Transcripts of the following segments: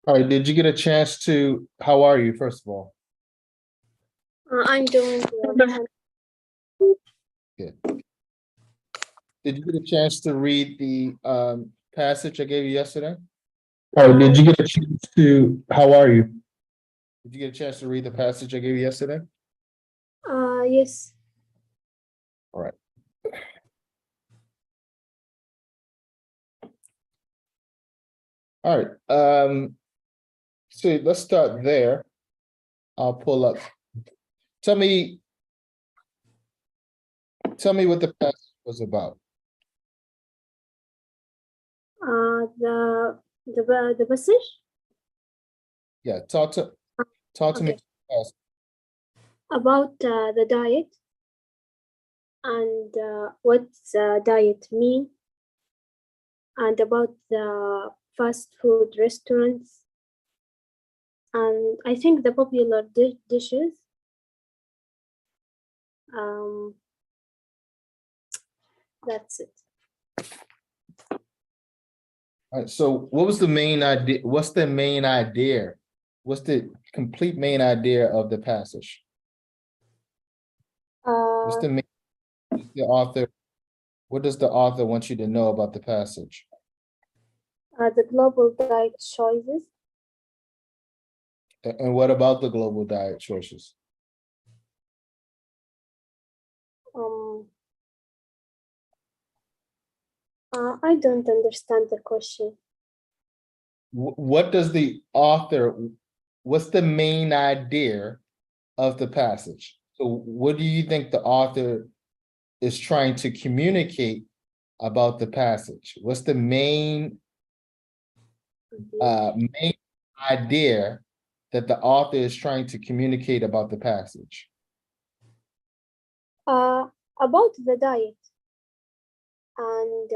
All right, did you get a chance to, how are you, first of all? I'm doing well. Good. Did you get a chance to read the passage I gave you yesterday? Oh, did you get a chance to, how are you? Did you get a chance to read the passage I gave you yesterday? Yes. All right. All right. So let's start there. I'll pull up. Tell me what the passage was about. The passage. Yeah, talk to me. About the diet and what diet mean, and about the fast food restaurants, and I think the popular dishes. That's it. All right, so what was the main idea? What's the main idea? What's the complete main idea of the passage? What's the author? What does the author want you to know about the passage? The global diet choices. And what about the global diet choices? I don't understand the question. What does the author, what's the main idea of the passage? So what do you think the author is trying to communicate about the passage? What's the main idea that the author is trying to communicate about the passage? About the diet and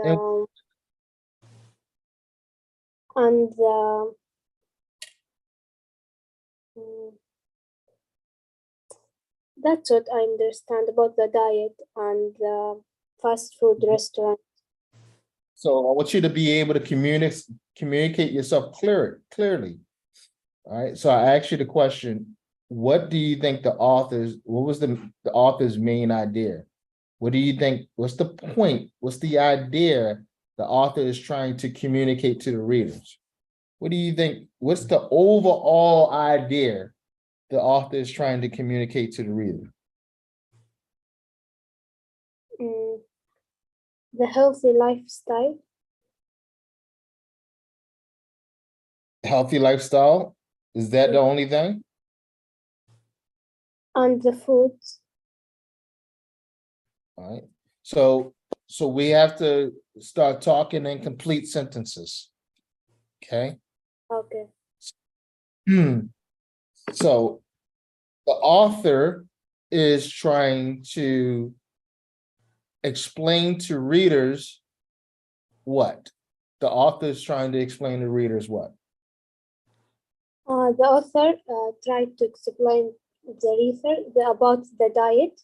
that's what I understand about the diet and the fast food restaurant. So I want you to be able to communicate yourself clearly. All right. So I asked you the question, what do you think what was the author's main idea? What do you think? What's the point? What's the idea the author is trying to communicate to the readers? What do you think? What's the overall idea the author is trying to communicate to the reader? The healthy lifestyle. Healthy lifestyle? Is that the only thing? And the food. All right. So we have to start talking in complete sentences. Okay. Okay. So the author is trying to explain to readers what? The author is trying to explain to readers what? The author tried to explain the reader about the diet.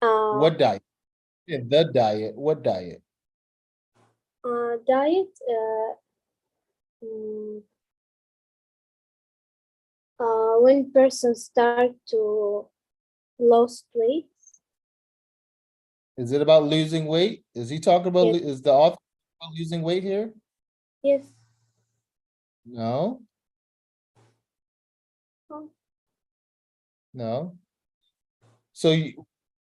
What diet? Yeah, the diet. What diet? Diet. When persons start to lose weight. Is it about losing weight? Is he talking about? Yes. Is the author about losing weight here? Yes. No. Oh. No. So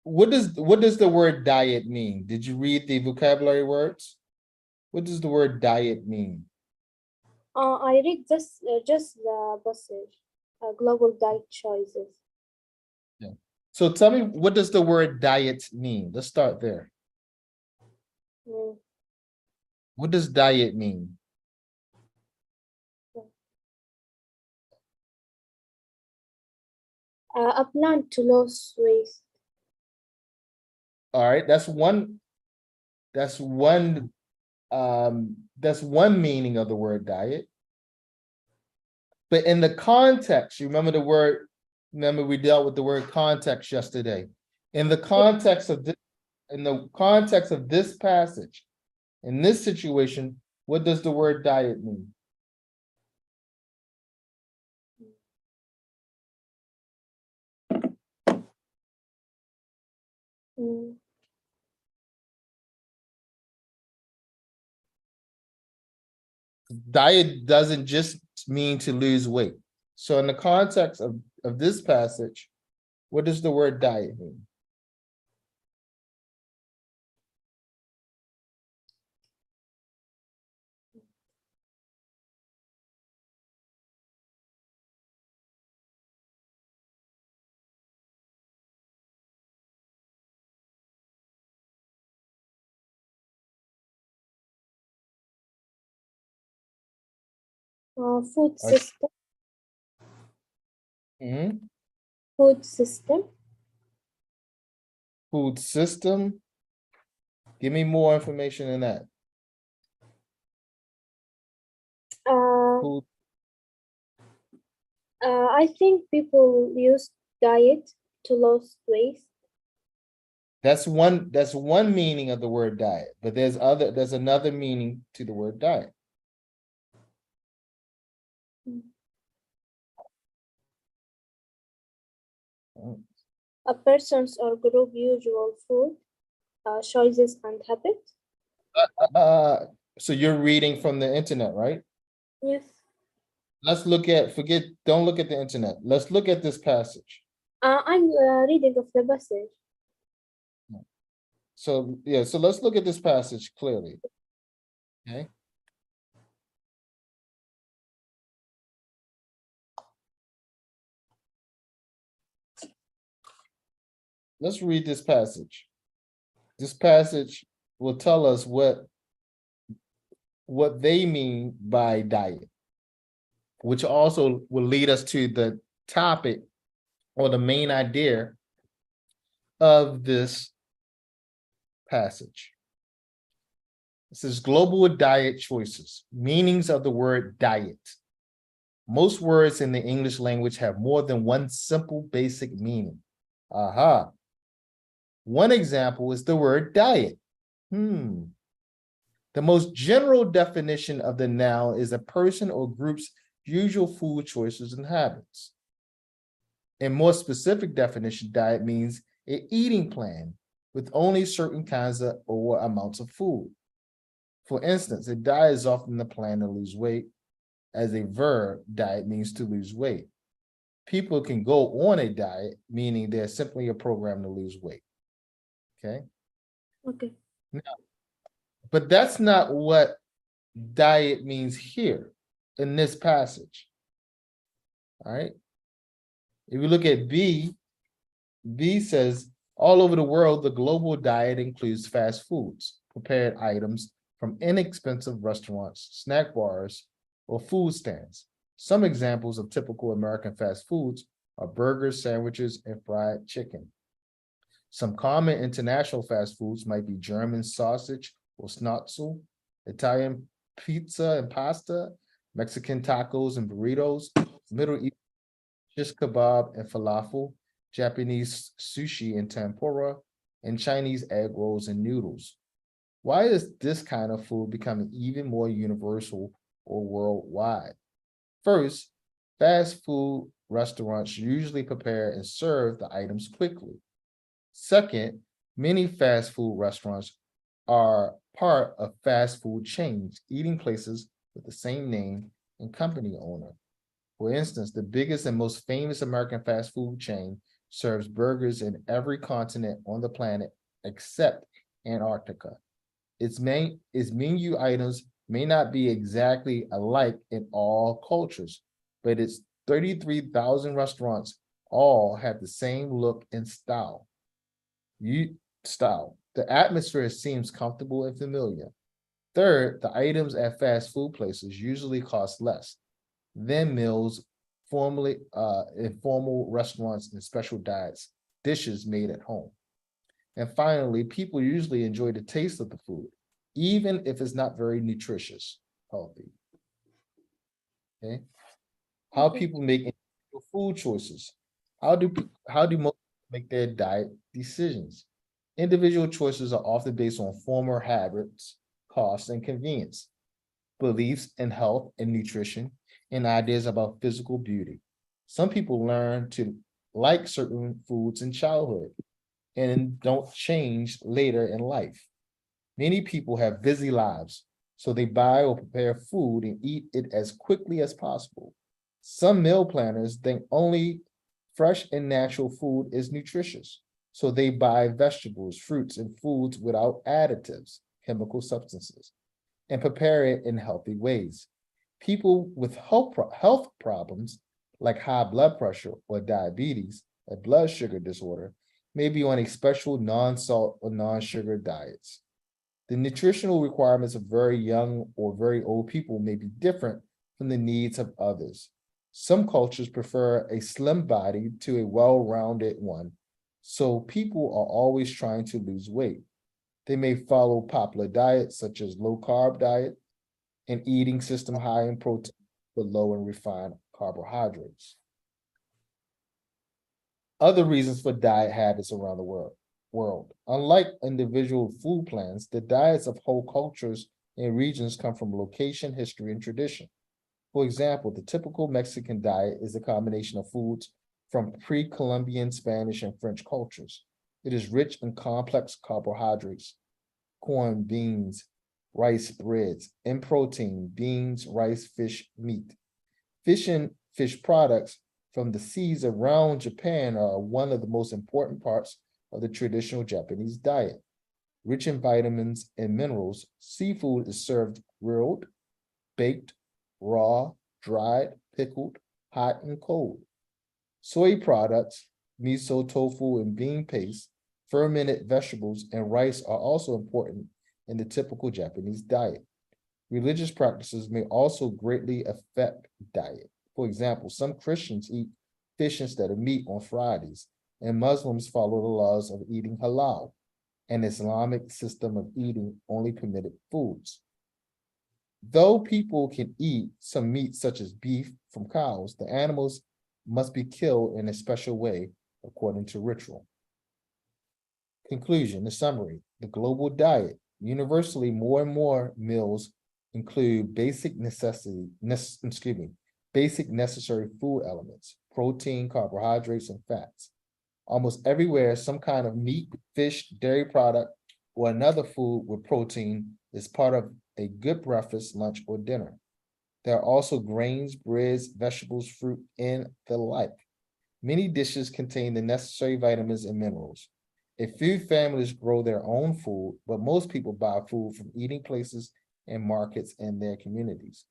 what does the word diet mean? Did you read the vocabulary words? What does the word diet mean? I read this just the passage. Global diet choices. Yeah. So tell me, what does the word diet mean? Let's start there. What does diet mean? A plan to lose weight. All right, that's one meaning of the word diet. But in the context, you remember we dealt with the word context yesterday. In the context of this passage, in this situation, what does the word diet mean? Mm, Diet doesn't just mean to lose weight. So in the context of this passage, what does the word diet mean? food Like, system. mhm. Food system. Food system. Give me more information in that. Uh, Food. I think people use diet to lose weight. That's one meaning of the word diet, but there's another meaning to the word diet. A person's or group usual food choices and habits. Uh, so you're reading from the internet, right? Yes. Let's look at, don't look at the internet. Let's look at this passage. I'm reading of the passage. So, yeah, so let's look at this passage clearly. Okay. Let's read this passage. This passage will tell us what they mean by diet, which also will lead us to the topic or the main idea of this passage. It says global diet choices, meanings of the word diet. Most words in the English language have more than one simple basic meaning. Aha. One example is the word diet. The most general definition of the noun is a person or group's usual food choices and habits. In more specific definition, diet means an eating plan with only certain kinds of or amounts of food. For instance, a diet is often the plan to lose weight. As a verb, diet means to lose weight. People can go on a diet, meaning they're simply a program to lose weight. Okay. Okay. Now, but that's not what diet means here in this passage. All right. If you look at B, B says all over the world, the global diet includes fast foods, prepared items from inexpensive restaurants, snack bars, or food stands. Some examples of typical American fast foods are burgers, sandwiches, and fried chicken. Some common international fast foods might be German sausage or schnitzel, Italian pizza and pasta, Mexican tacos and burritos, Middle East shish kebab and falafel, Japanese sushi and tempura, and Chinese egg rolls and noodles. Why is this kind of food becoming even more universal or worldwide? First, fast food restaurants usually prepare and serve the items quickly. Second, many fast food restaurants are part of fast food chains, eating places with the same name and company owner. For instance, the biggest and most famous American fast food chain serves burgers in every continent on the planet except Antarctica. Its menu items may not be exactly alike in all cultures, but its 33,000 restaurants all have the same look and style. The atmosphere seems comfortable and familiar. Third, the items at fast food places usually cost less than meals formally in formal restaurants and special diets, dishes made at home. And finally, people usually enjoy the taste of the food, even if it's not very nutritious, healthy. Okay. How Okay. people make individual food choices. How do most make their diet decisions? Individual choices are often based on former habits, costs, and convenience, beliefs in health and nutrition, and ideas about physical beauty. Some people learn to like certain foods in childhood. and don't change later in life. Many people have busy lives, so they buy or prepare food and eat it as quickly as possible. Some meal planners think only fresh and natural food is nutritious, so they buy vegetables, fruits, and foods without additives, chemical substances, and prepare it in healthy ways. People with health problems like high blood pressure or diabetes, a blood sugar disorder, may be on a special non-salt or non-sugar diets. The nutritional requirements of very young or very old people may be different from the needs of others. Some cultures prefer a slim body to a well-rounded one, so people are always trying to lose weight. They may follow popular diets such as low-carb diet, an eating system high in protein but low in refined carbohydrates. Other reasons for diet habits around the world. Unlike individual food plans, the diets of whole cultures and regions come from location, history, and tradition. For example, the typical Mexican diet is a combination of foods from pre-Columbian Spanish and French cultures. It is rich in complex carbohydrates, corn, beans, rice, breads, and protein, beans, rice, fish, meat. Fish and fish products from the seas around Japan are one of the most important parts of the traditional Japanese diet. Rich in vitamins and minerals, seafood is served grilled, baked, raw, dried, pickled, hot, and cold. Soy products, miso, tofu, and bean paste, fermented vegetables, and rice are also important in the typical Japanese diet. Religious practices may also greatly affect diet. For example, some Christians eat fish instead of meat on Fridays, and Muslims follow the laws of eating halal, an Islamic system of eating only permitted foods. Though people can eat some meat such as beef from cows, the animals must be killed in a special way according to ritual. Conclusion, the summary, the global diet. Universally, more and more meals include basic necessary food elements, protein, carbohydrates, and fats. Almost everywhere, some kind of meat, fish, dairy product, or another food with protein is part of a good breakfast, lunch, or dinner. There are also grains, breads, vegetables, fruit, and the like. Many dishes contain the necessary vitamins and minerals. A few families grow their own food, but most people buy food from eating places and markets in their communities.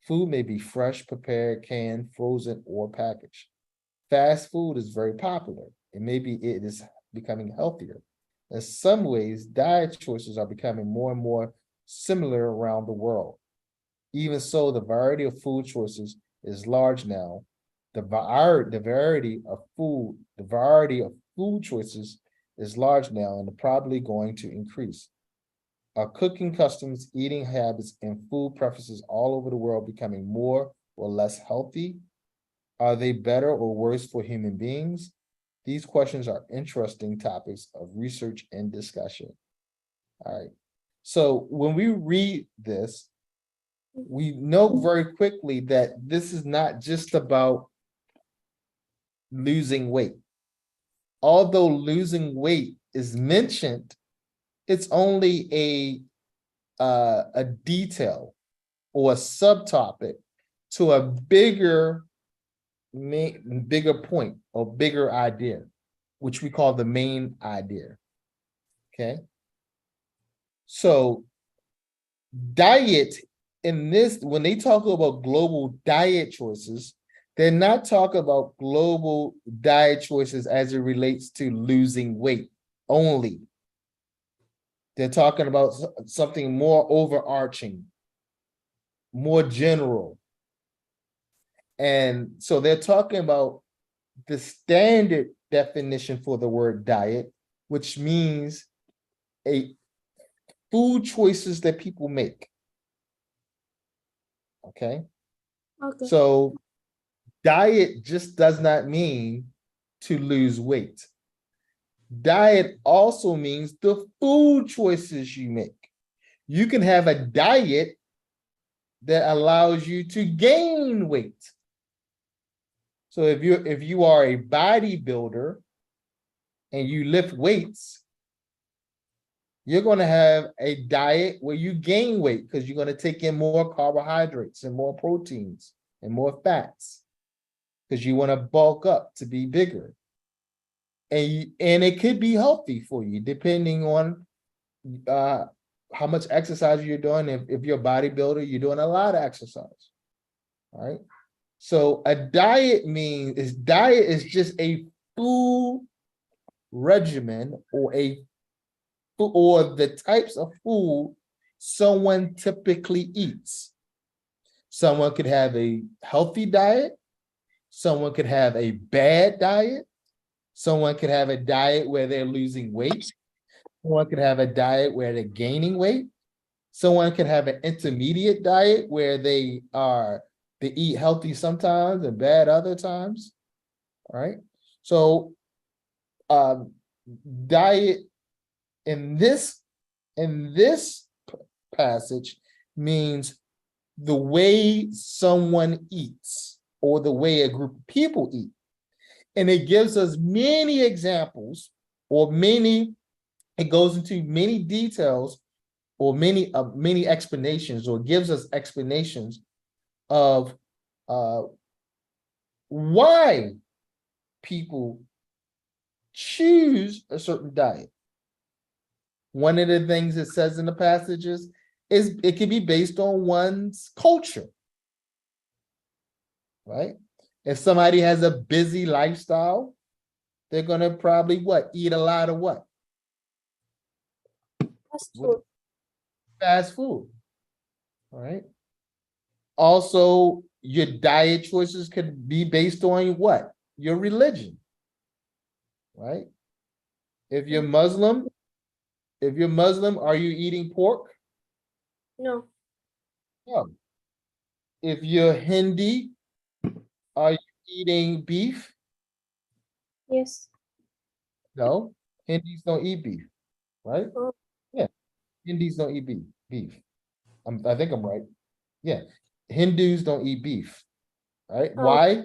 Food may be fresh, prepared, canned, frozen, or packaged. Fast food is very popular, and maybe it is becoming healthier. In some ways, diet choices are becoming more and more similar around the world. Even so, the variety of food choices is large now. The variety of food choices is large now and probably going to increase. Are cooking customs, eating habits, and food preferences all over the world becoming more or less healthy? Are they better or worse for human beings? These questions are interesting topics of research and discussion. All right. So when we read this, we know very quickly that this is not just about losing weight. Although losing weight is mentioned, it's only a detail or a subtopic to a bigger point or bigger idea, which we call the main idea. Okay. So diet in this, when they talk about global diet choices, they're not talking about global diet choices as it relates to losing weight only. They're talking about something more overarching, more general. And so they're talking about the standard definition for the word diet, which means a food choices that people make. Okay. Okay. So diet just does not mean to lose weight. Diet also means the food choices you make. You can have a diet that allows you to gain weight. So if you are a bodybuilder and you lift weights, you're going to have a diet where you gain weight because you're going to take in more carbohydrates and more proteins and more fats because you want to bulk up to be bigger. And it could be healthy for you depending on how much exercise you're doing. If you're a bodybuilder, you're doing a lot of exercise. All right. So a diet is just a food regimen or the types of food someone typically eats. Someone could have a healthy diet. Someone could have a bad diet. Someone could have a diet where they're losing weight. Someone could have a diet where they're gaining weight. Someone could have an intermediate diet where they eat healthy sometimes and bad other times. All right. So diet in this passage means the way someone eats or the way a group of people eat. And it gives us many examples it goes into many details or many explanations, or gives us explanations of why people choose a certain diet. One of the things it says in the passages is it can be based on one's culture, right? If somebody has a busy lifestyle, they're going to probably eat a lot of what? Fast food. Fast food. All right. Also, your diet choices could be based on what? Your religion. Right? If you're Muslim, are you eating pork? No. No. If you're Hindi, are you eating beef? Yes. No. Hindis don't eat beef, right? Oh. Yeah. Hindus don't eat beef. I think I'm right. Yeah. Hindus don't eat beef, right? Oh. Why?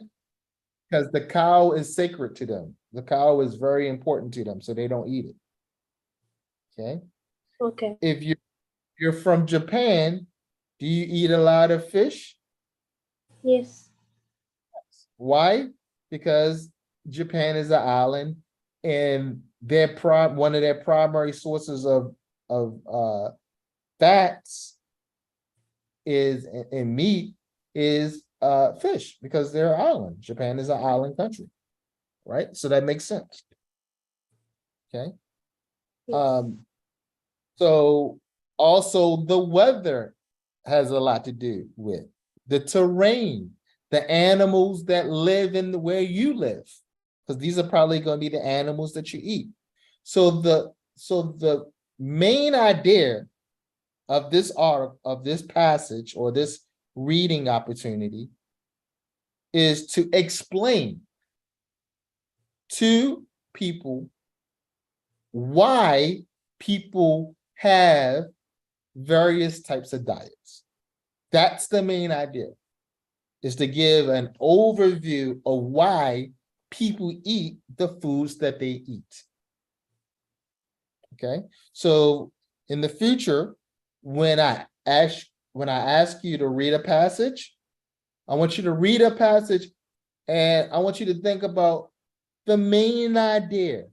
Because the cow is sacred to them. The cow is very important to them, so they don't eat it. Okay. Okay. If you're from Japan, do you eat a lot of fish? Yes. Why? Because Japan is an island, and one of their primary sources of fats is in meat is fish, because they're an island. Japan is an island country, right? So that makes sense. Okay. Yes. So also the weather has a lot to do with the terrain, the animals that live in where you live, because these are probably going to be the animals that you eat. So the main idea of this passage or this reading opportunity is to explain to people why people have various types of diets. That's the main idea, is to give an overview of why people eat the foods that they eat. Okay, so in the future, when I ask you to read a passage, I want you to read a passage and I want you to think about the main idea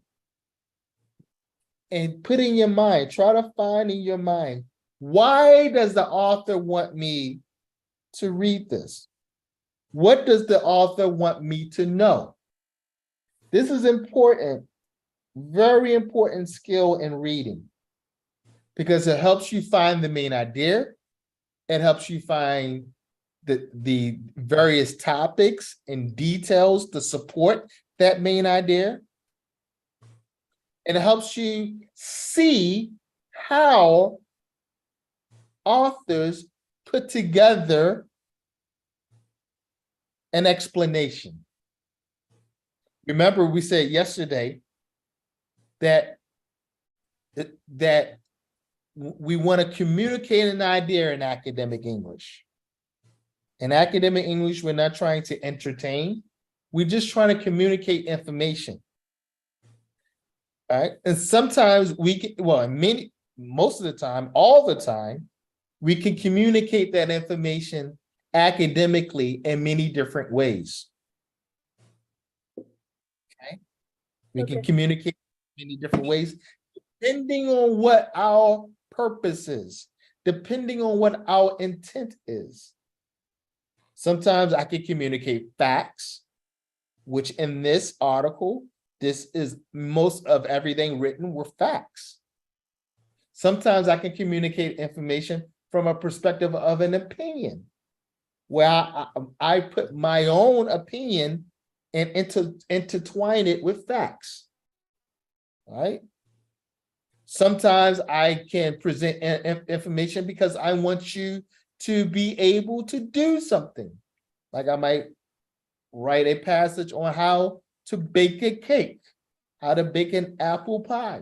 and put in your mind, try to find in your mind, why does the author want me to read this? What does the author want me to know? This is important, very important skill in reading, because it helps you find the main idea. It helps you find the various topics and details to support that main idea. And it helps you see how authors put together an explanation. Remember, we said yesterday that we want to communicate an idea in academic English. In academic English, we're not trying to entertain. We're just trying to communicate information. All right. And sometimes we can, well, most of the time, all the time, we can communicate that information academically in many different ways. Okay. We can Okay. communicate in many different ways, depending on what our purpose is, depending on what our intent is. Sometimes I can communicate facts, which in this article, this is most of everything written were facts. Sometimes I can communicate information from a perspective of an opinion, where I put my own opinion and intertwine it with facts. Right? Sometimes I can present information because I want you to be able to do something. Like I might write a passage on how to bake a cake, how to bake an apple pie,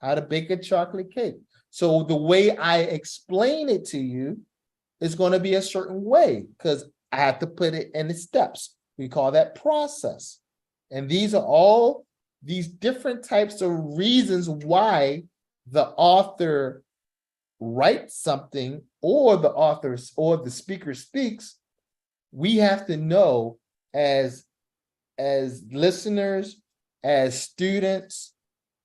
how to bake a chocolate cake. So the way I explain it to you is going to be a certain way because I have to put it in the steps. We call that process. And these are all these different types of reasons why the author writes something or the author or the speaker speaks. We have to know as listeners, as students,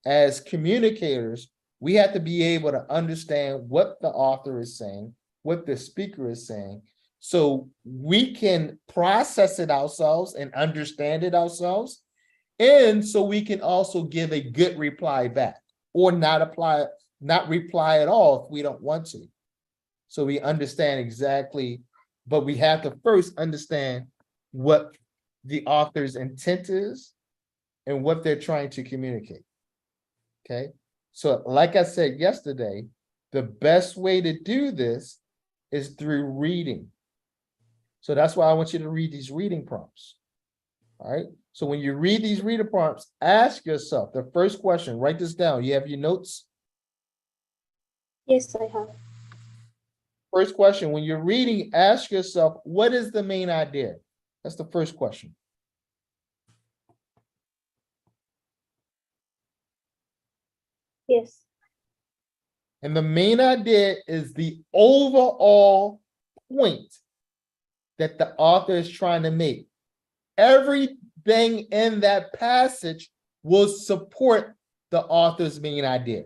as communicators, we have to be able to understand what the author is saying, what the speaker is saying, so we can process it ourselves and understand it ourselves. And so we can also give a good reply back or not reply at all if we don't want to. So we understand exactly, but we have to first understand what the author's intent is and what they're trying to communicate. Okay. So like I said yesterday, the best way to do this is through reading. So that's why I want you to read these reading prompts. All right. So when you read these reading prompts, ask yourself the first question, write this down. You have your notes? Yes, I have. First question, when you're reading, ask yourself, what is the main idea? That's the first question. Yes. And the main idea is the overall point that the author is trying to make. Everything in that passage will support the author's main idea.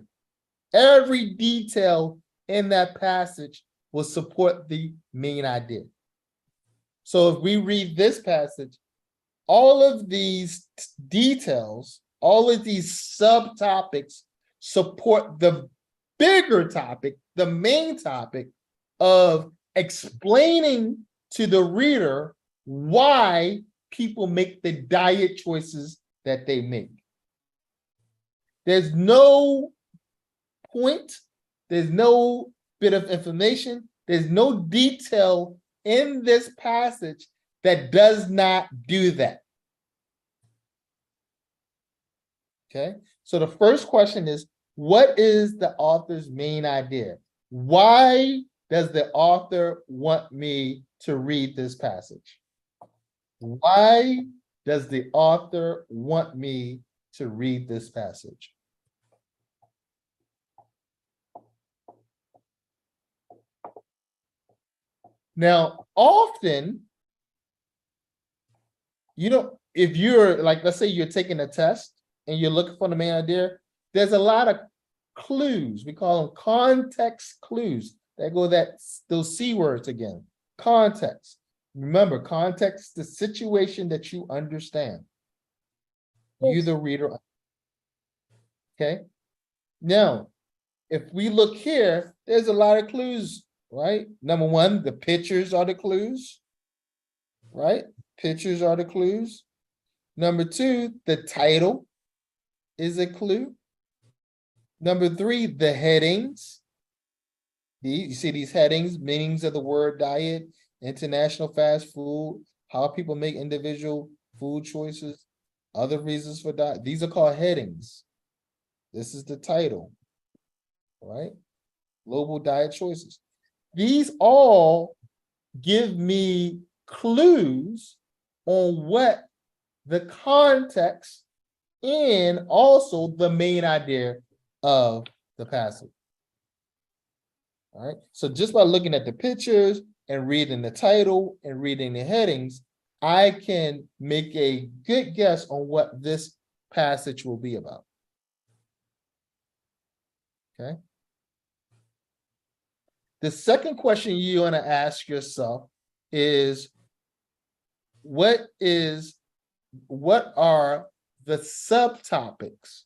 Every detail in that passage will support the main idea. So if we read this passage, all of these details, all of these subtopics support the bigger topic, the main topic of explaining to the reader why people make the diet choices that they make. There's no point, there's no bit of information, there's no detail in this passage that does not do that. Okay, so the first question is, what is the author's main idea? Why does the author want me to read this passage? Why does the author want me to read this passage? Now, often, you know, if you're like, let's say you're taking a test and you're looking for the main idea, there's a lot of clues. We call them context clues. That go those C words again. Context. Remember, context, the situation that you understand. You, Yes. the reader. Okay. Now, if we look here, there's a lot of clues, right? Number one, the pictures are the clues, right? Pictures are the clues. Number two, the title is a clue. Number three, the headings. You see these headings, meanings of the word diet, international fast food, how people make individual food choices, other reasons for diet. These are called headings. This is the title, right? Global diet choices. These all give me clues on what the context and also the main idea of the passage. All right, so just by looking at the pictures and reading the title and reading the headings, I can make a good guess on what this passage will be about. Okay. The second question you want to ask yourself is, what are the subtopics,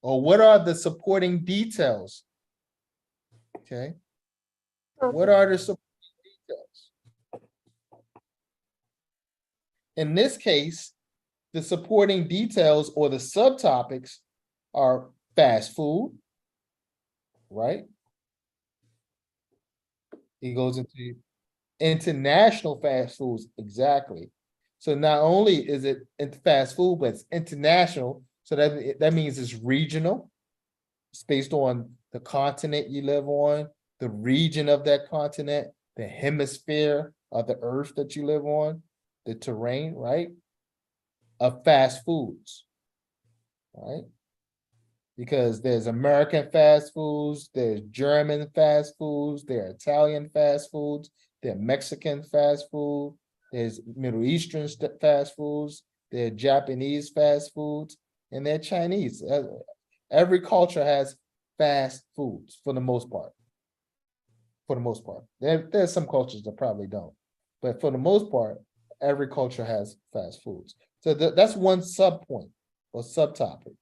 or what are the supporting details? Okay. What are the supporting details? In this case, the supporting details or the subtopics are fast food, right? He goes into international fast foods, exactly. So not only is it fast food, but it's international. So that means it's regional. It's based on the continent you live on, the region of that continent, the hemisphere of the earth that you live on, the terrain, right? Of fast foods, right? Because there's American fast foods, there's German fast foods, there are Italian fast foods, there are Mexican fast food, there's Middle Eastern fast foods, there are Japanese fast foods, and they're Chinese. Every culture has fast foods for the most part. For the most part. There's some cultures that probably don't. But for the most part, every culture has fast foods. So that's one subpoint or subtopic.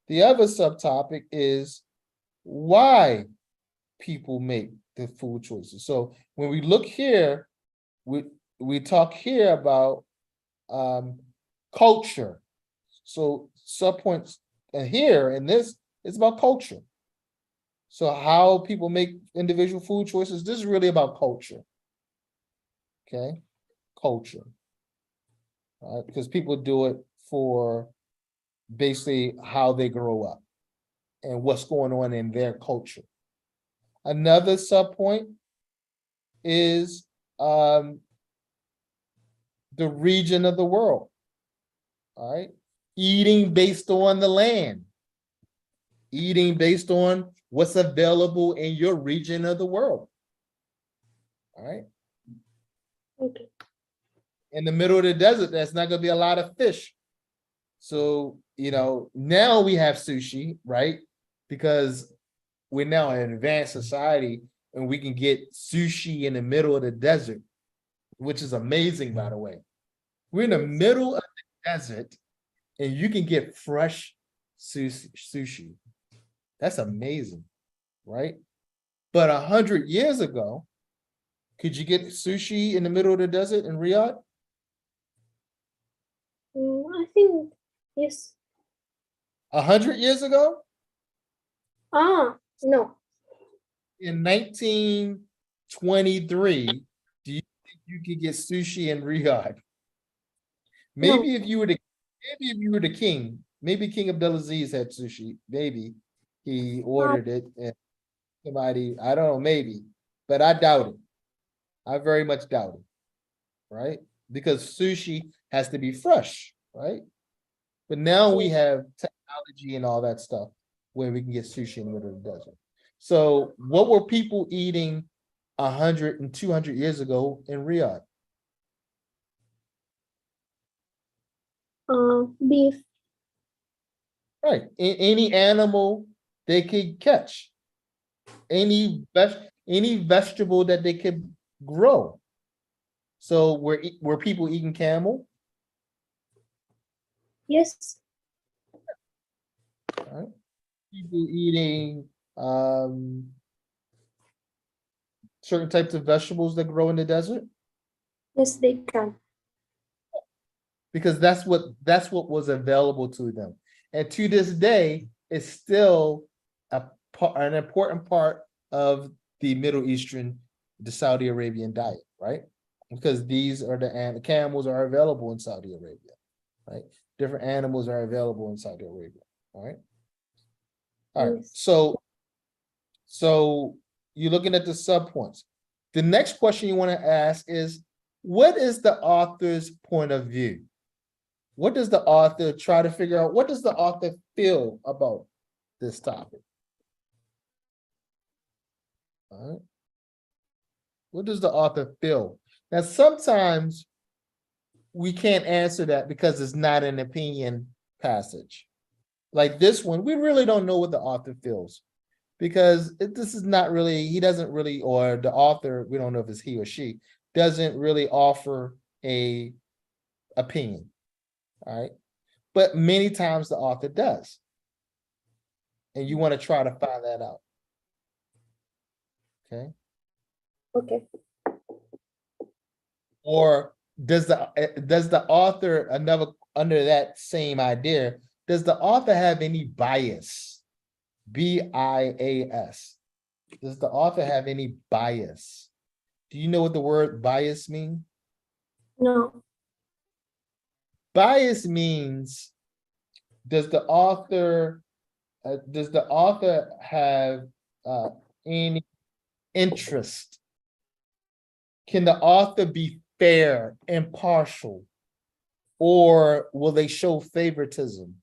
The other subtopic is why people make the food choices. So when we look here, we talk here about culture. So subpoints here in this is about culture. So how people make individual food choices, this is really about culture. Okay, culture. All right, because people do it for basically how they grow up and what's going on in their culture. Another subpoint is the region of the world. All right, eating based on the land, eating based on what's available in your region of the world. All right. Okay. In the middle of the desert, there's not going to be a lot of fish. So, now we have sushi, right? Because we're now an advanced society and we can get sushi in the middle of the desert, which is amazing, by the way. We're in the middle of the desert and you can get fresh sushi. That's amazing, right? But 100 years ago, could you get sushi in the middle of the desert in Riyadh? I think yes. 100 years ago? No. In 1923, do you think you could get sushi in Riyadh? Maybe if you were the king, maybe King Abdulaziz had sushi. Maybe he ordered it and somebody, I don't know, maybe, but I doubt it. I very much doubt it, right? Because sushi has to be fresh, right? But now we have technology and all that stuff where we can get sushi in the middle of the desert. So what were people eating 100 and 200 years ago in Riyadh? Beef. Right. Any animal they could catch, any vegetable that they could grow. So were people eating camel? Yes. Right. People eating certain types of vegetables that grow in the desert? Yes, they can. Because that's what was available to them. And to this day, it's still an important part of the Middle Eastern, the Saudi Arabian diet, right? Because these are the camels are available in Saudi Arabia, right? Different animals are available in Saudi Arabia, all right? All right, so you're looking at the subpoints. The next question you want to ask is, what is the author's point of view? What does the author try to figure out? What does the author feel about this topic? All right. What does the author feel? Now, sometimes we can't answer that because it's not an opinion passage. Like this one, we really don't know what the author feels because this is not really, he doesn't really, or the author, we don't know if it's he or she, doesn't really offer a opinion. All right. But many times the author does. And you want to try to find that out. Okay. Okay. Or does the author, another under that same idea, does the author have any bias? B-I-A-S. Does the author have any bias? Do you know what the word bias means? No. Bias means, does the author have any interest? Can the author be fair, impartial, or will they show favoritism?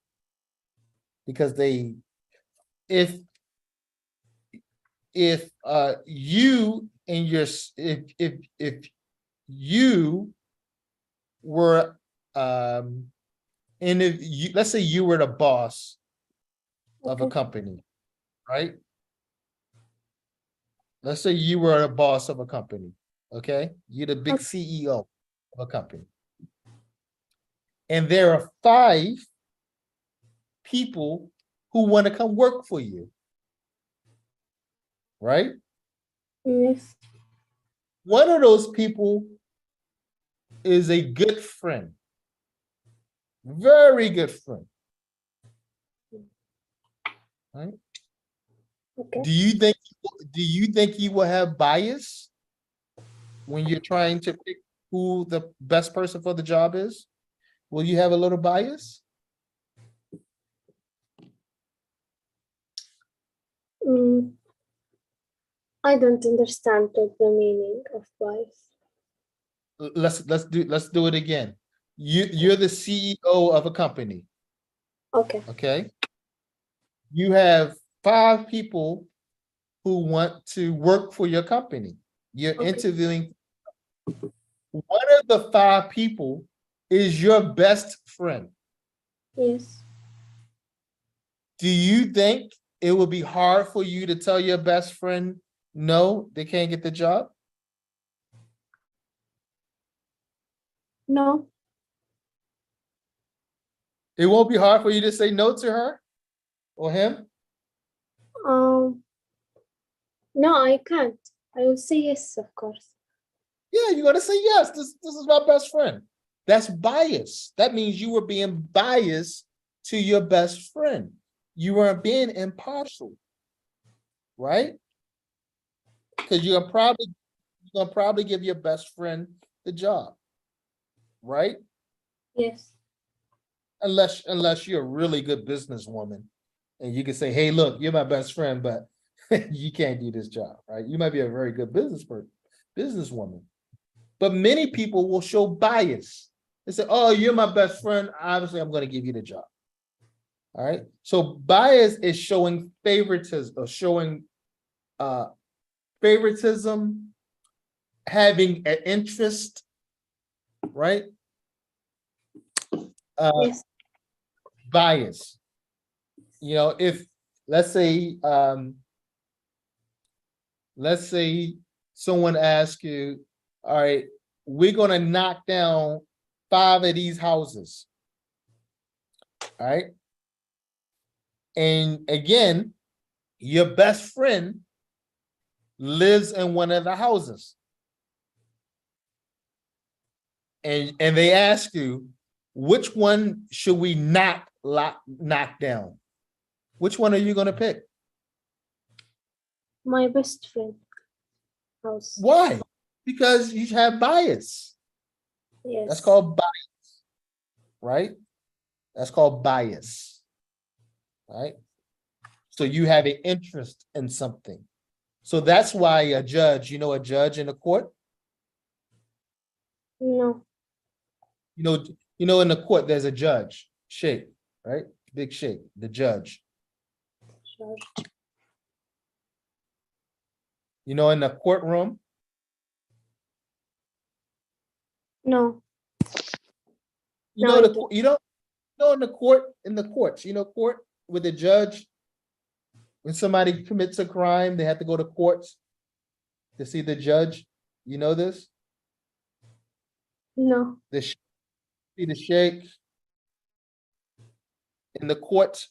Because they, if you and your, if you were and if you, let's say you were the boss of a Okay. company, right? Let's say you were the boss of a company, okay? You're the big Okay. CEO of a company. And there are 5 people who want to come work for you, right? Yes. One of those people is a good friend, very good friend, right? Okay. Do you think he will have bias when you're trying to pick who the best person for the job is? Will you have a little bias? I don't understand the meaning of bias. Let's do it again. You're the CEO of a company, Okay. okay? You have 5 people who want to work for your company. You're Okay. interviewing. One of the 5 people is your best friend. Yes. Do you think it would be hard for you to tell your best friend, no, they can't get the job? No. It won't be hard for you to say no to her or him? No, I can't. I will say yes, of course. Yeah, you're gonna say yes. This is my best friend. That's bias. That means you were being biased to your best friend. You weren't being impartial, right? Because you're gonna probably give your best friend the job, right? Yes. Unless you're a really good businesswoman and you can say, hey, look, you're my best friend, but you can't do this job, right? You might be a very good businesswoman. But many people will show bias. They say, oh, you're my best friend. Obviously, I'm going to give you the job. All right. So bias is showing favoritism or showing favoritism, having an interest, right? Yes. Bias. You know, if let's say someone asks you, all right, we're gonna knock down 5 of these houses. All right. And again, your best friend lives in one of the houses. And they ask you, which one should we knock down? Which one are you gonna pick? My best friend house. Why? Because you have bias. Yes. That's called bias, right? That's called bias, right? So you have an interest in something. So that's why a judge, you know, a judge in a court, No. you know, You know, in the court, there's a judge, Sheikh, right? Big Sheikh, the judge. Sure. You know, in the courtroom, No, you no, know I the don't. you don't know in the courts, you know, court with the judge. When somebody commits a crime, they have to go to courts to see the judge. You know this? No, See the Sheikh in the court.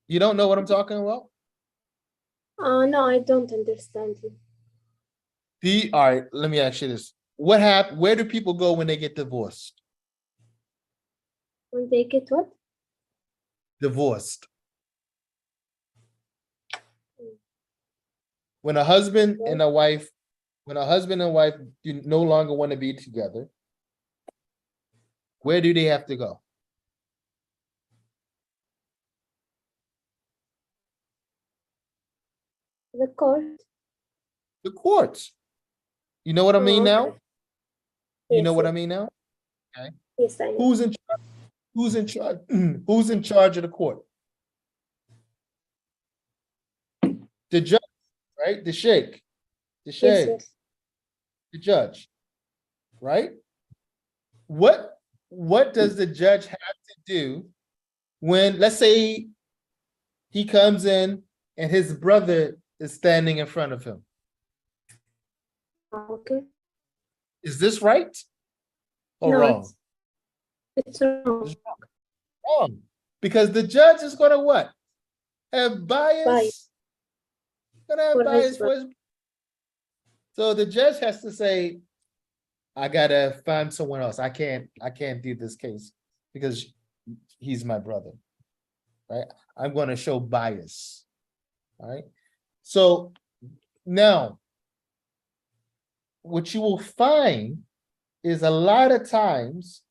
You don't know what I'm talking about? no, I don't understand you. All right, let me ask you this. What happened? Where do people go when they get divorced? When they get what? Divorced. When a husband and a wife, when a husband and wife do no longer want to be together, where do they have to go? The court. The courts. You know what I mean Oh, now? okay. You Yes, know what I yes, mean now? Okay. yes, I know. Who's in charge? Who's in charge? Who's in charge of the court? The judge, right? The sheikh, Yes, yes. the judge, right? What does the judge have to do when, let's say, he comes in and his brother is standing in front of him? Okay. Is this right or No, wrong? it's wrong. It's wrong. Because the judge is gonna what? Have bias. Bias. Gonna have For bias his for his. So the judge has to say, I gotta find someone else. I can't do this case because he's my brother. Right? I'm gonna show bias. All right. So now what you will find is a lot of times,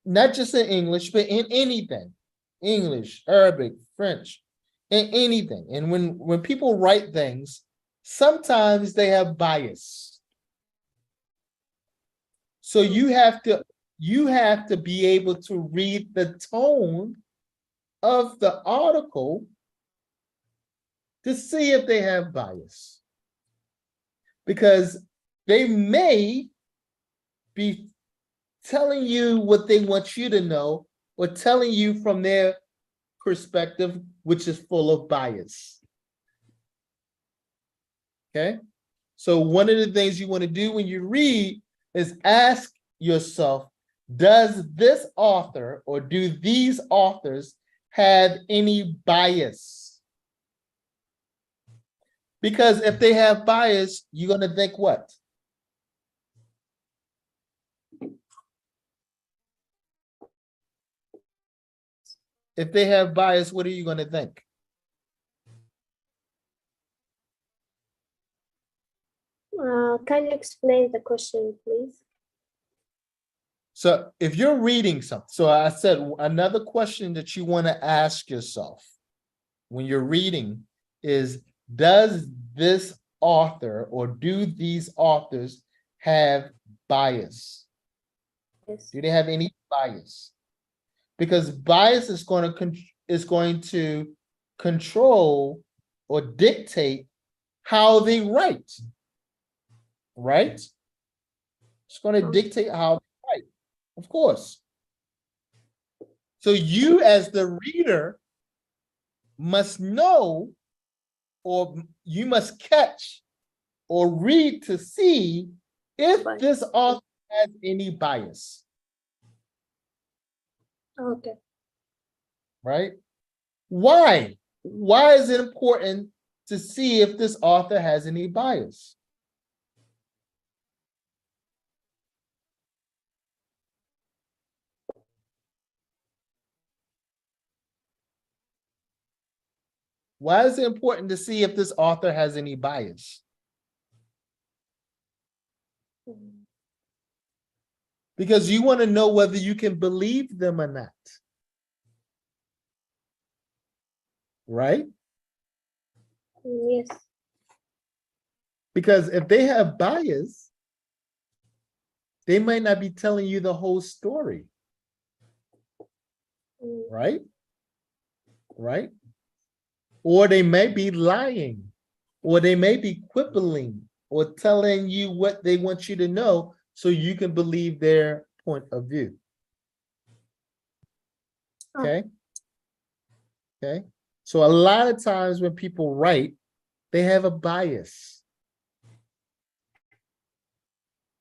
not just in English, but in anything, English, Arabic, French, in anything. And when people write things, sometimes they have bias. So you have to be able to read the tone of the article to see if they have bias. Because they may be telling you what they want you to know or telling you from their perspective, which is full of bias. Okay? So one of the things you want to do when you read is ask yourself, does this author or do these authors have any bias? Because if they have bias, you're going to think what? If they have bias, what are you going to think? Can you explain the question, please? So if you're reading something, so I said another question that you want to ask yourself when you're reading is, does this author or do these authors have bias? Yes. Do they have any bias? Because bias is going to control or dictate how they write, right? It's going to dictate how they write, of course. So you as the reader must know, or you must catch or read to see if this author has any bias. Okay. Right? Why? Why is it important to see if this author has any bias? Why is it important to see if this author has any bias? Because you want to know whether you can believe them or not. Right? Yes. Because if they have bias, They might not be telling you the whole story, mm, right? Right? Or they may be lying, or they may be quibbling, or telling you what they want you to know so you can believe their point of view. Okay? Okay? So a lot of times when people write, they have a bias.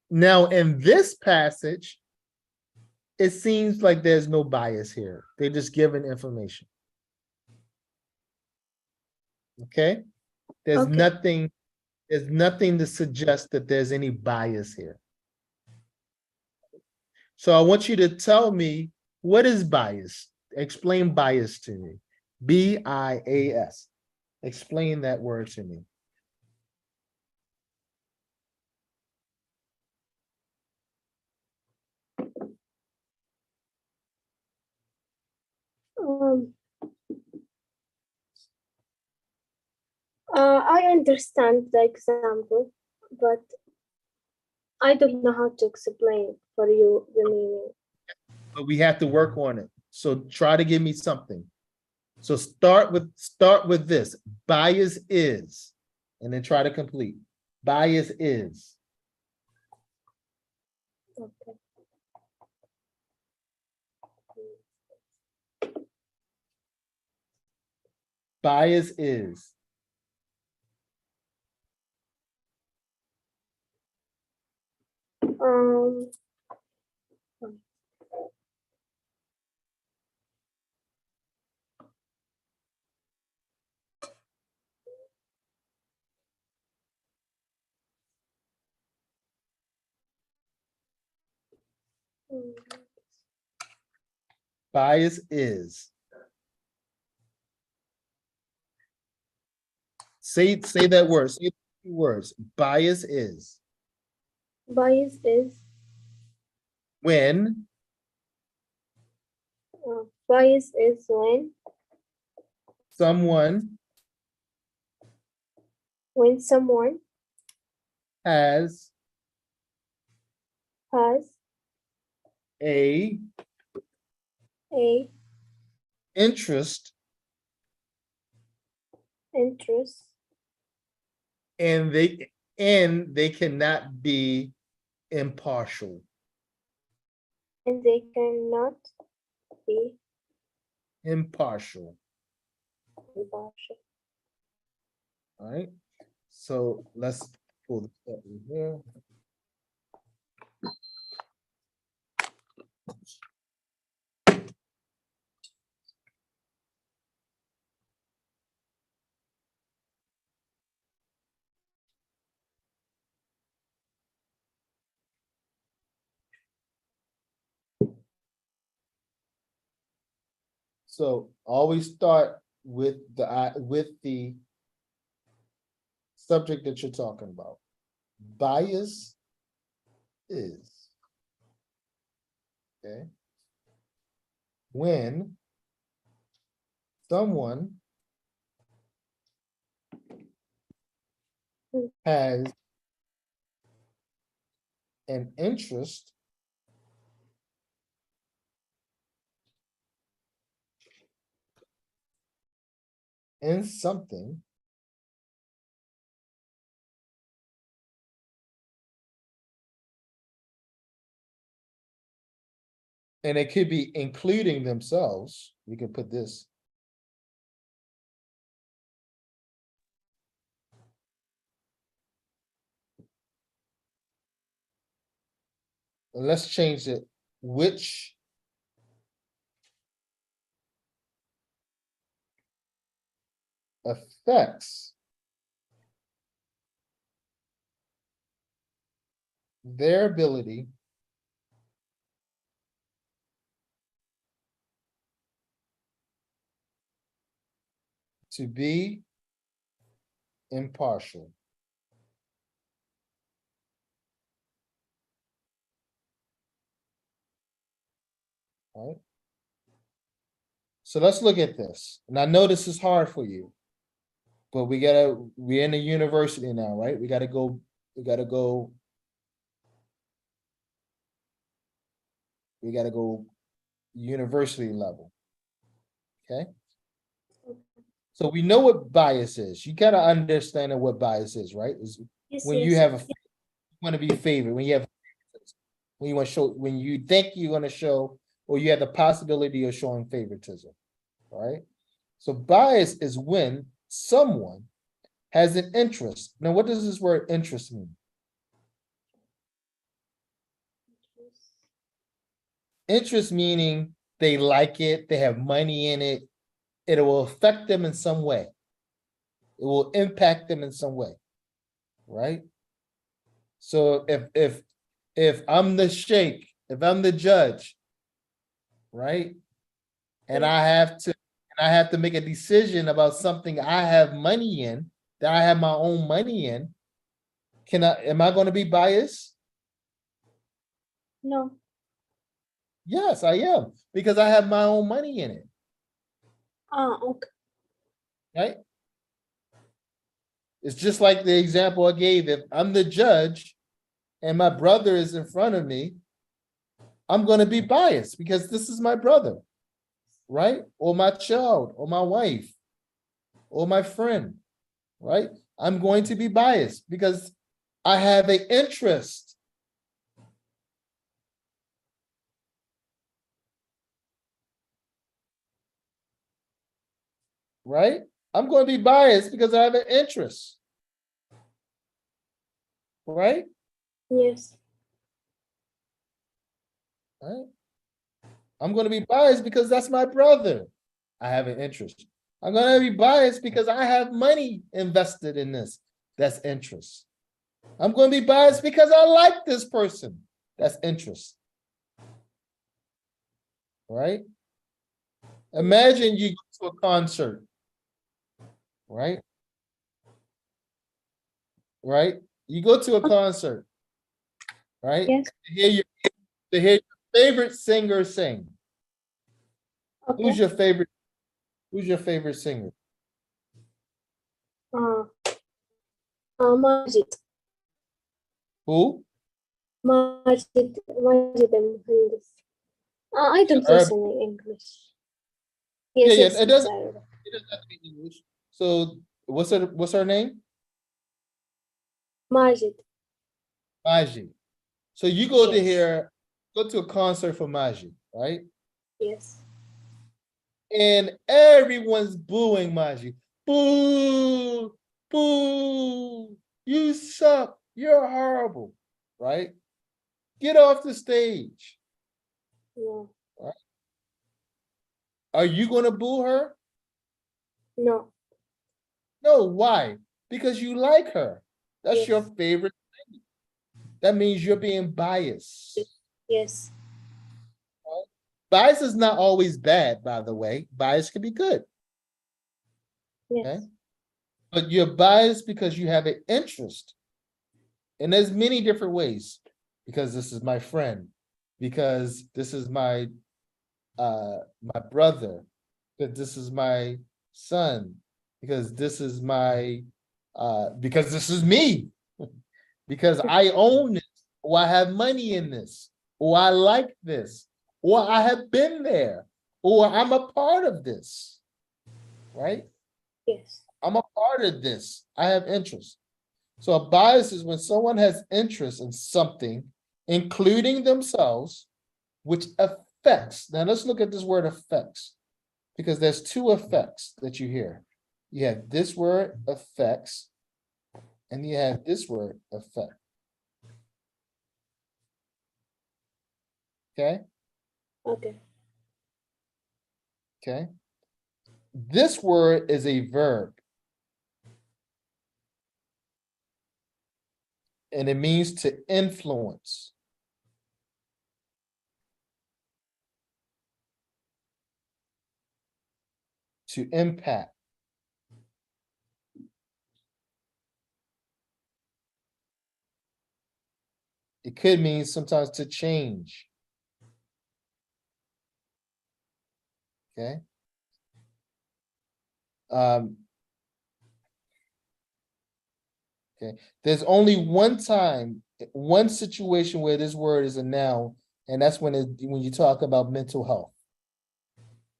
Now, in this passage, it seems like there's no bias here. They're just giving information. Okay? There's okay. nothing to suggest that there's any bias here. So I want you to tell me, what is bias? Explain bias to me. B-I-A-S. Explain that word to me. Um, I understand the example, but I don't know how to explain for you the meaning. But we have to work on it. So try to give me something. So start with this. Bias is, and then try to complete. Bias is. Okay. Bias is. Um, Bias is. Say that word. Say 2 words. Bias is. bias is When bias is when someone someone has has a a interest interest and they cannot be impartial. and they cannot be Impartial. impartial. All right. So let's pull this up in here. So always start with the subject that you're talking about. Bias is. Okay. When someone has an interest in something and it could be including themselves. We can put this. And let's change it. Which affects their ability to be impartial. All right. So let's look at this. And I know this is hard for you, but we're in a university now, right? We gotta go We got to go university level. Okay. So we know what bias is. You gotta understand what bias is, right? Is Yes, when you yes. have you want to be favored, when you have when you want to show, when you think you're going to show, or you have the possibility of showing favoritism, right? So bias is when someone has an interest. Now, what does this word interest mean? Interest meaning they like it, they have money in it, it will affect them in some way. It will impact them in some way, right? So if I'm the sheikh, if I'm the judge, right? And I have to make a decision about something I have money in, that I have my own money in. Am I going to be biased? No. Yes, I am, because I have my own money in it, Okay. right? It's just like the example I gave. If I'm the judge and my brother is in front of me, I'm going to be biased because this is my brother, right? Or my child, or my wife, or my friend, right? I'm going to be biased because I have an interest. Right? I'm going to be biased because I have an interest. Right? Yes. Right? I'm going to be biased because that's my brother. I have an interest. I'm going to be biased because I have money invested in this. That's interest. I'm going to be biased because I like this person. That's interest. Right? Imagine you go to a concert. Right? Right? You go to a concert. Right? Yes. To hear your favorite singer sing. Okay. Who's your favorite? Who's your favorite singer? Majid. Who? Majid al-Muhandis. I don't listen in English. Yes, Yeah, it's it doesn't Arabic. have to be English. So what's her name? Majid. Maji. So you Yes. go to a concert for Maji, right? Yes. And everyone's booing Maji. Boo, boo, you suck, you're horrible, right? Get off the stage. No. Right? Are you gonna boo her? No. No, why? Because you like her. That's your Yes. favorite. That means you're being biased. Yes. Bias is not always bad, by the way. Bias can be good. Yes. Okay. But you're biased because you have an interest. And there's many different ways. Because this is my friend, because this is my brother, that this is my son, because this is my because this is me, because I own it, or I have money in this, or I like this, or I have been there, or I'm a part of this, right? Yes. I'm a part of this. I have interest. So a bias is when someone has interest in something, including themselves, which affects. Now let's look at this word affects, because there's two effects that you hear. You have this word affects, and you have this word effect. Okay. Okay. Okay. This word is a verb. And it means to influence. To impact. It could mean sometimes to change. Okay. Okay. There's only one time, one situation where this word is a noun, And that's when you talk about mental health.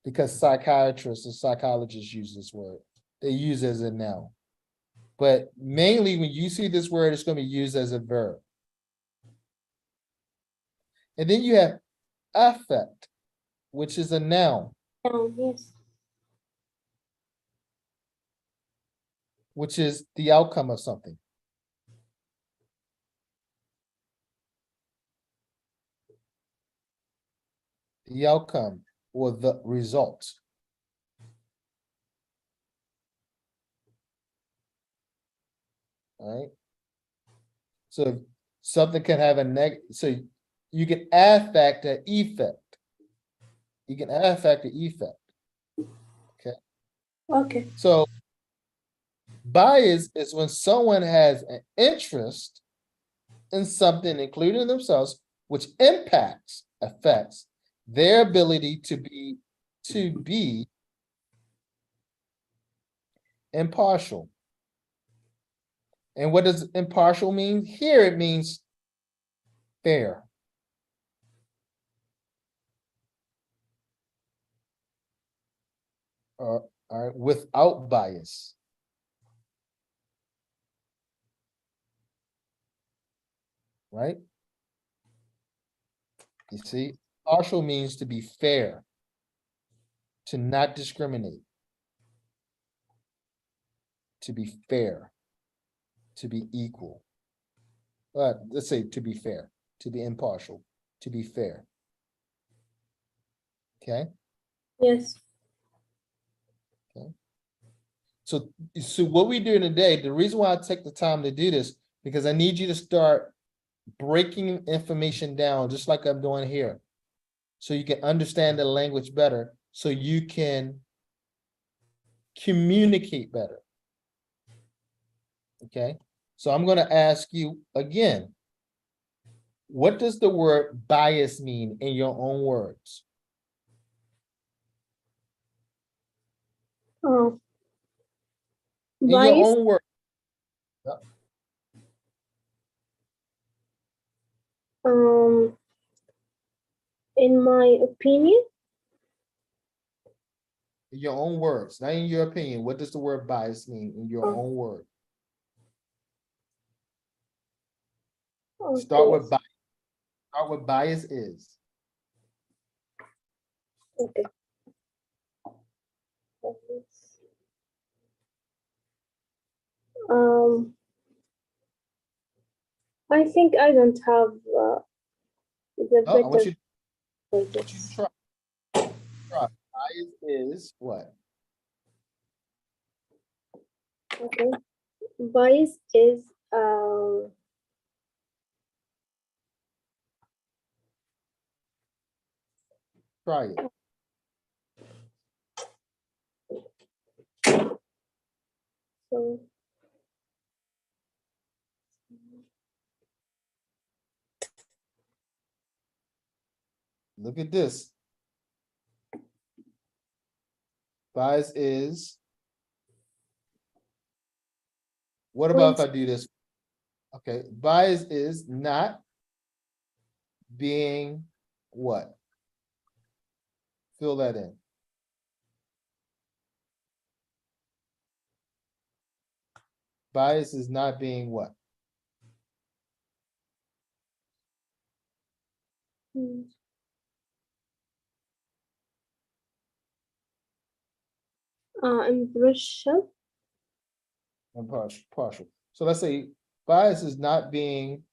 Because psychiatrists and psychologists use this word. They use it as a noun. But mainly when you see this word, it's going to be used as a verb. And then you have affect, which is a noun, Yes. which is the outcome of something. The outcome or the result. All right. So something can have a so you can add factor effect. You can add factor effect. Okay. Okay. So bias is when someone has an interest in something, including themselves, which affects their ability to be impartial. And what does impartial mean? Here it means fair. All right, without bias. Right? You see, partial means to be fair, to not discriminate, to be fair, to be equal. Let's say to be fair, to be impartial, to be fair. Okay? Yes. So what we do today, the reason why I take the time to do this, because I need you to start breaking information down, just like I'm doing here. So you can understand the language better, so you can communicate better. Okay, so I'm gonna ask you again, what does the word bias mean in your own words? Oh. In your Bias. own words. In my opinion. In your own words, not in your opinion. What does the word bias mean in your own word? Okay. Start with bias. Start with bias is. Okay. Um, I think I don't have the Oh, I want better you to phrases. try. Bias is what? Okay. Bias is Try it. so Look at this. Bias is. What about if I do this? Okay, bias is not being what? Fill that in. Bias is not being what? impartial. Partial. So let's say bias is not being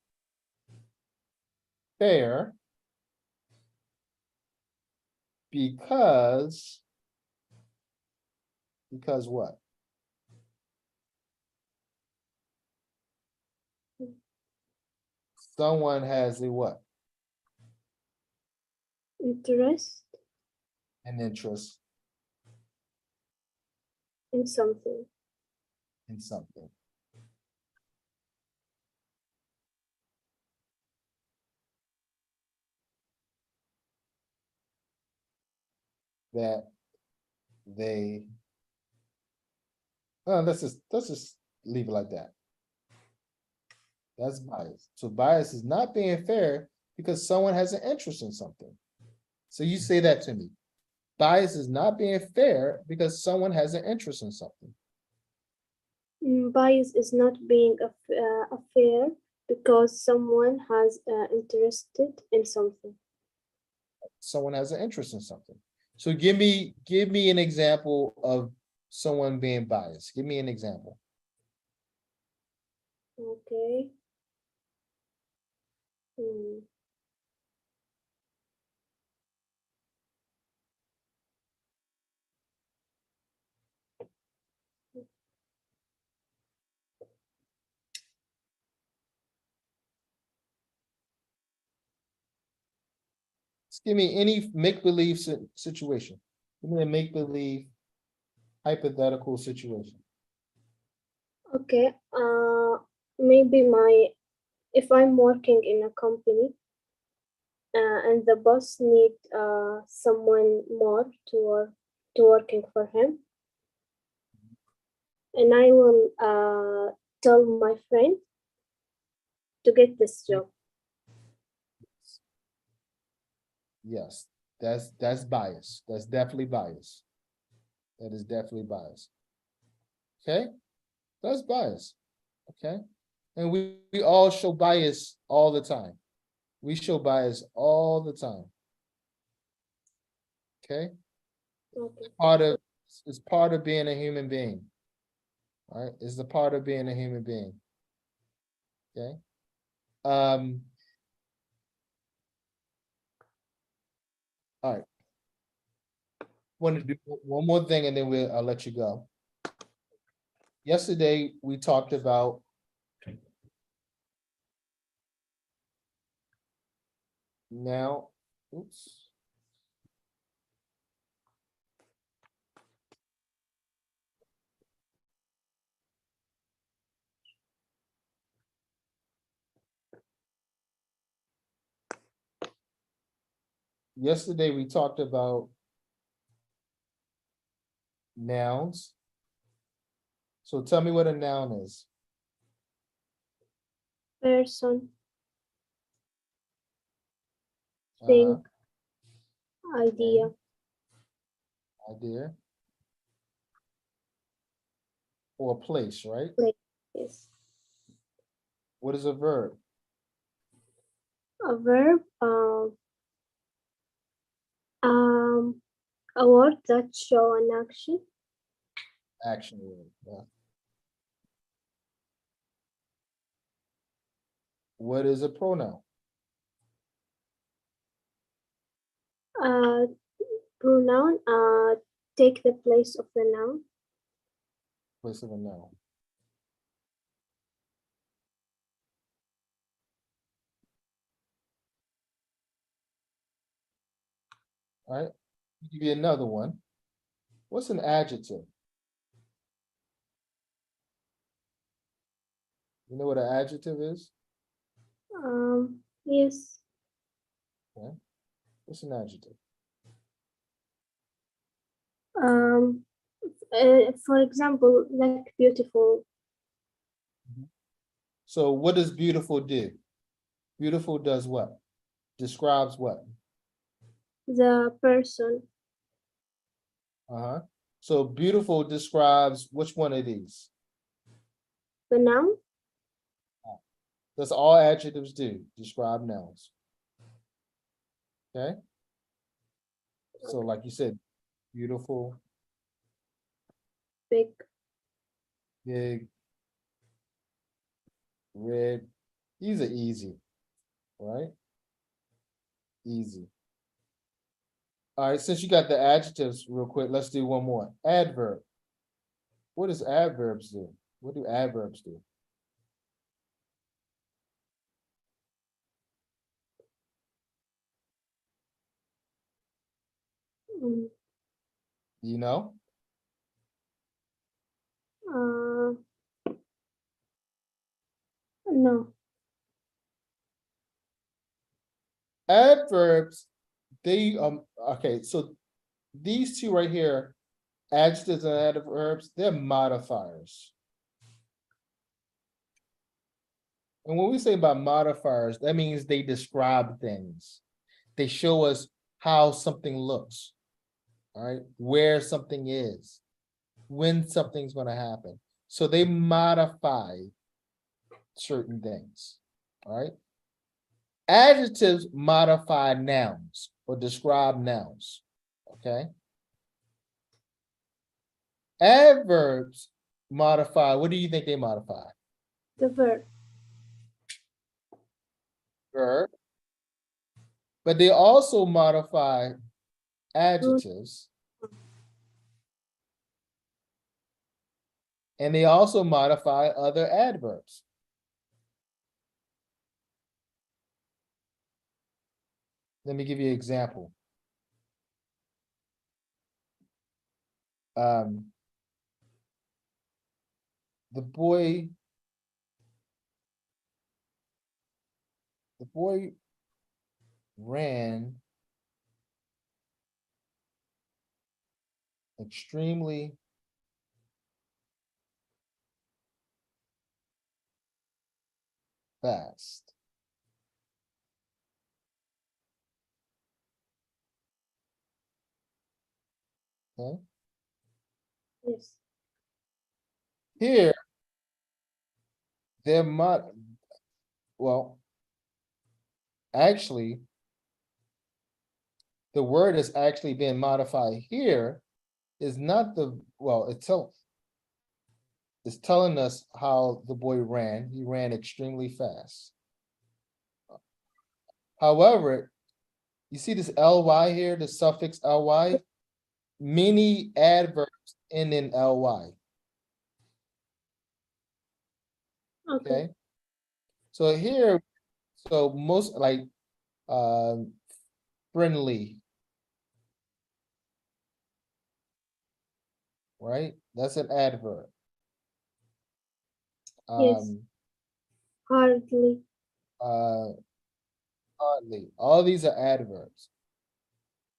fair because what? Someone has a what? Interest An interest in something. in something. That they let's just leave it like that. That's bias. So bias is not being fair because someone has an interest in something. So you say that to me. Bias is not being fair because someone has an interest in something. Bias is not being fair because someone has interested in something. Someone has an interest in something. So give me an example of someone being biased. Give me an example. Okay. Hmm. Just give me any make-believe situation. Give me a make-believe hypothetical situation. Okay. Maybe if I'm working in a company and the boss need someone more to working for him, and I will tell my friend to get this job. Yes, that's bias. That's definitely bias. That is definitely bias. Okay, that's bias. Okay, and we all show bias all the time. We show bias all the time. Okay, Okay. it's part of being a human being. All right, it's the part of being a human being. Okay. All right. Want to do one more thing and then I'll let you go. Yesterday, we talked about now, oops. Yesterday, we talked about nouns. So tell me what a noun is. Person, Uh-huh, thing, idea, idea. Or place, right? place. Yes. What is a verb? A verb, a word that show an action. Action word. Yeah. What is a pronoun? Uh, pronoun, take the place of the noun. Place of a noun. All right. I'll give you another one. What's an adjective? You know what an adjective is? Yes. Okay. What's an adjective? Um, for example, like beautiful. So what does beautiful do? Beautiful does what? Describes what? The person, Uh-huh. So beautiful describes which one of these? the noun. That's all adjectives do, describe nouns. Okay? So like you said, beautiful, Big. big, red. These are easy, right? Easy. All right, since you got the adjectives real quick, let's do one more. Adverb. What does adverbs do? What do adverbs do? Mm, You know? Uh, no. Adverbs, they okay, so these two right here, adjectives and adverbs, they're modifiers. And when we say about modifiers, that means they describe things. They show us how something looks, all right, where something is, when something's going to happen. So they modify certain things, all right? Adjectives modify nouns or describe nouns, okay? Adverbs modify, what do you think they modify? The verb. Verb. But they also modify adjectives. And they also modify other adverbs. Let me give you an example. The boy ran extremely fast. Okay. Yes. Here, they're well, actually, the word is actually being modified here is not the, well, it's telling us how the boy ran. He ran extremely fast. However, you see this ly here, the suffix ly? Many adverbs end in ly. Okay. So here, so most like friendly, right? That's an adverb. Yes. Hardly. Hardly. All these are adverbs.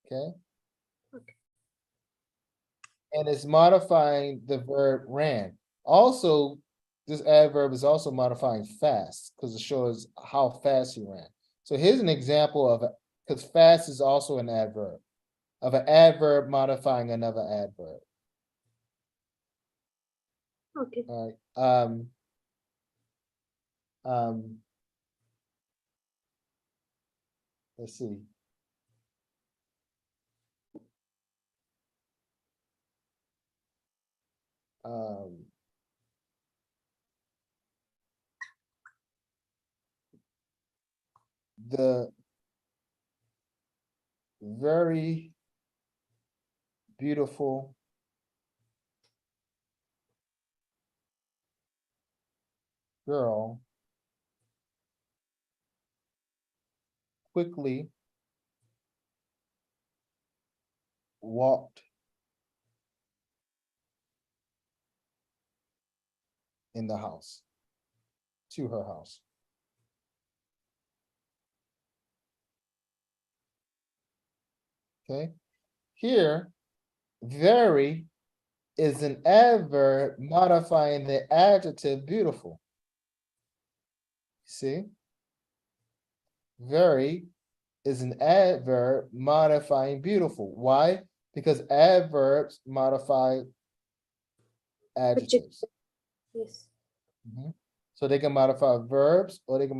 Okay. And it's modifying the verb ran. Also, this adverb is also modifying fast because it shows how fast he ran. So here's an example of it, because fast is also an adverb, of an adverb modifying another adverb. Okay. All right. Let's see. The very beautiful girl quickly walked in the house, to her house. Okay. Here, very is an adverb modifying the adjective beautiful. See? Very is an adverb modifying beautiful. Why? Because adverbs modify adjectives. Yes. So they can modify verbs or they can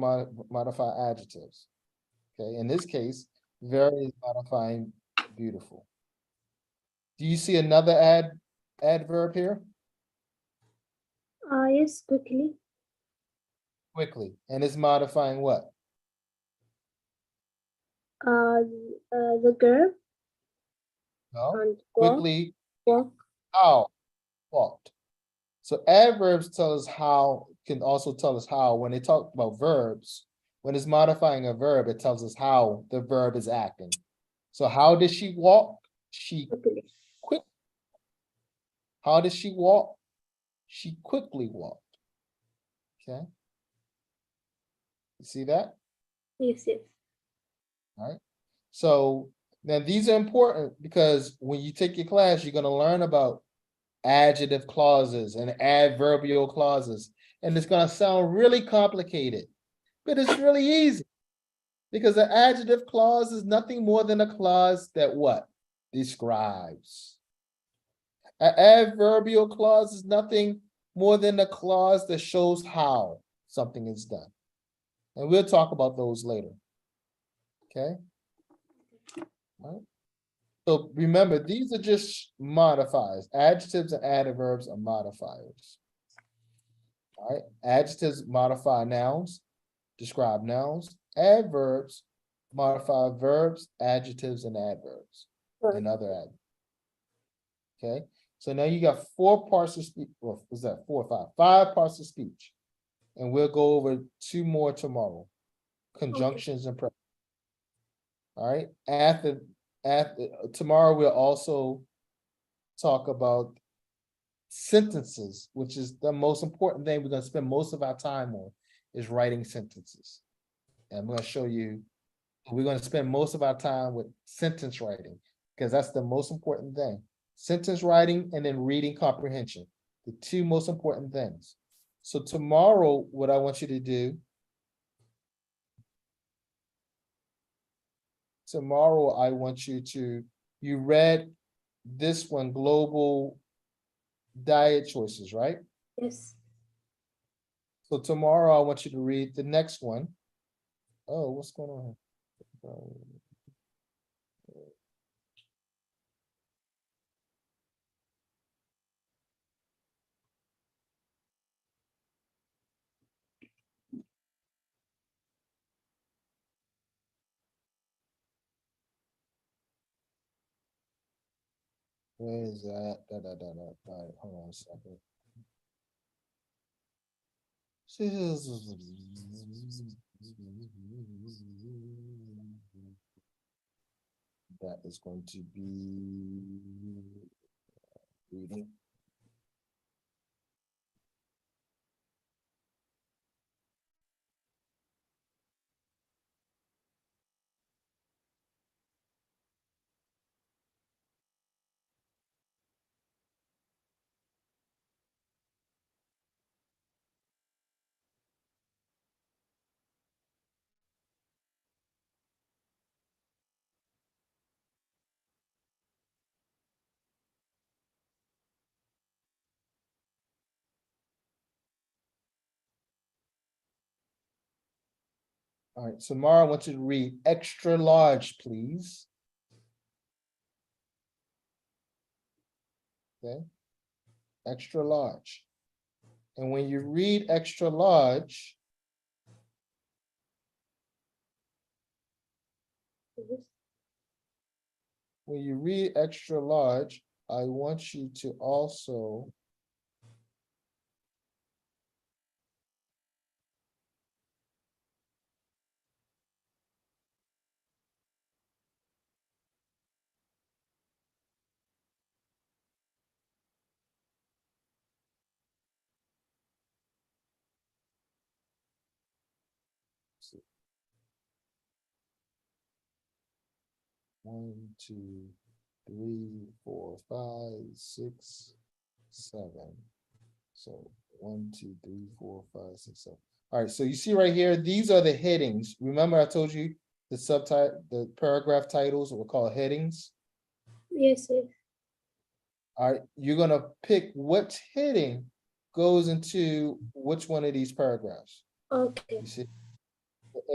modify adjectives. Okay, in this case, very is modifying beautiful. Do you see another adverb here? Yes, quickly. Quickly, and it's modifying what? The girl. No. And Quickly, walk. how? Walked. So adverbs tell us how, can also tell us how. When they talk about verbs, when it's modifying a verb, it tells us how the verb is acting. So how did she walk? She quick. How did she walk? She quickly walked. Okay. You see that? Yes, yes. All right. So now these are important because when you take your class, you're going to learn about adjective clauses and adverbial clauses. And it's going to sound really complicated. But it's really easy. Because an adjective clause is nothing more than a clause that what? Describes. An adverbial clause is nothing more than a clause that shows how something is done. And we'll talk about those later. Okay? All right. So remember, these are just modifiers. Adjectives and adverbs are modifiers. All right. Adjectives modify nouns, describe nouns. Adverbs modify verbs, adjectives, and adverbs, and other adverbs. Okay, so now you got 4 parts of speech. Well, was that 4 or 5? 5 parts of speech, and we'll go over 2 more tomorrow. Conjunctions and pre. All right. After tomorrow, we'll also talk about sentences, which is the most important thing we're going to spend most of our time on, is writing sentences. And I'm going to show you. We're going to spend most of our time with sentence writing because that's the most important thing. Sentence writing and then reading comprehension, the 2 most important things. So tomorrow, what I want you to do, tomorrow I want you to, you read this one, global diet choices, right? Yes. So tomorrow I want you to read the next one. Oh, what's going on here? Where is that? All right, hold on a second. That is going to be reading. All right, so Mara, I want you to read extra large, please. Okay, extra large. And when you read extra large, Yes. when you read extra large, I want you to also see. 1, 2, 3, 4, 5, 6, 7. So 1, 2, 3, 4, 5, 6, 7. All right, so you see right here, these are the headings. Remember I told you the subtitle, the paragraph titles were called headings. Yes. Yes. All right, you're gonna pick which heading goes into which one of these paragraphs. Okay. You see,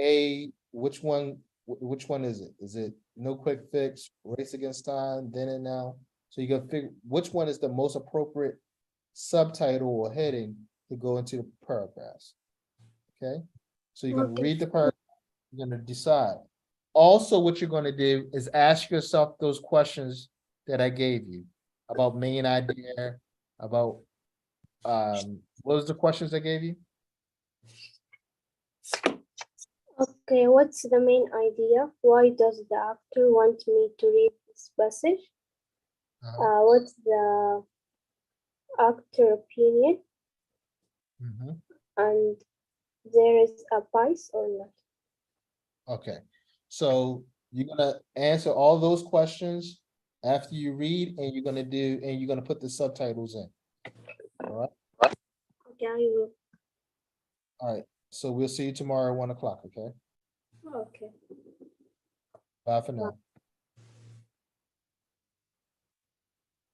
A, which one is it? Is it no quick fix, race against time, then and now? So you gotta figure which one is the most appropriate subtitle or heading to go into the paragraphs. Okay, so you're gonna Okay. read the paragraph, you're gonna decide. Also, what you're gonna do is ask yourself those questions that I gave you about main idea, about what was the questions I gave you? Okay. What's the main idea? Why does the actor want me to read this passage? What's the actor opinion? Mhm. And there is a price or not? Okay, so you're gonna answer all those questions after you read, and you're gonna put the subtitles in. All right, Okay, I will. all right. So we'll see you tomorrow at 1 o'clock, okay? Okay. Bye for now.